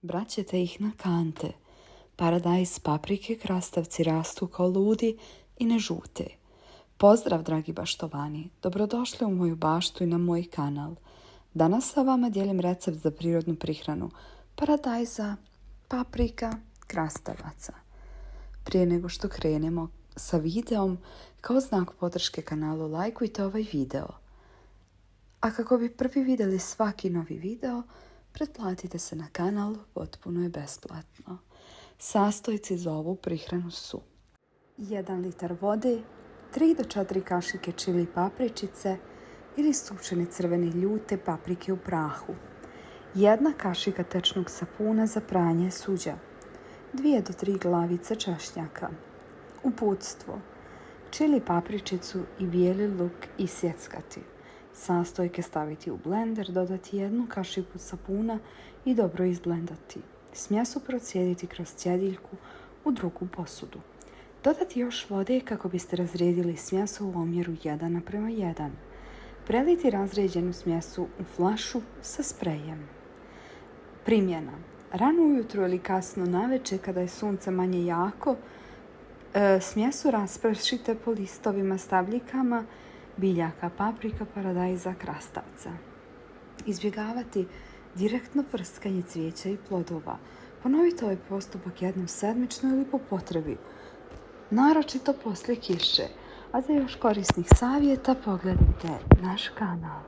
braćete ih na kante. Paradajz, paprike, krastavci rastu kao ludi i ne žute. Pozdrav, dragi baštovani, dobrodošli u moju baštu i na moj kanal. Danas sa vama dijelim recept za prirodnu prihranu paradajza, paprika, krastavaca. Prije nego što krenemo sa videom, kao znak podrške kanalu lajkujte ovaj video. A kako bi prvi vidjeli svaki novi video, pretplatite se na kanal, potpuno je besplatno. Sastojci za ovu prihranu su 1 litar vode, 3 do 4 kašike čili papričice ili sušene crvene ljute paprike u prahu, 1 kašika tečnog sapuna za pranje suđa, 2 do 3 glavice češnjaka. Uputstvo: čili papričicu i bijeli luk isjeckati. Sastojke staviti u blender, dodati 1 kašiku sapuna i dobro izblendati. Smjesu procijediti kroz cjediljku u drugu posudu. Dodati još vode kako biste razrijedili smjesu u omjeru 1:1. Preliti razrijeđenu smjesu u flašu sa sprejem. Primjena: rano ujutro ili kasno navečer kada je sunce manje jako, smjesu raspršite po listovima stabljikama biljaka paprika, paradajza, krastavca. Izbjegavati direktno prskanje cvijeća i plodova. Ponovite ovaj postupak jednom sedmično ili po potrebi, naročito poslije kiše. A za još korisnih savjeta pogledajte naš kanal.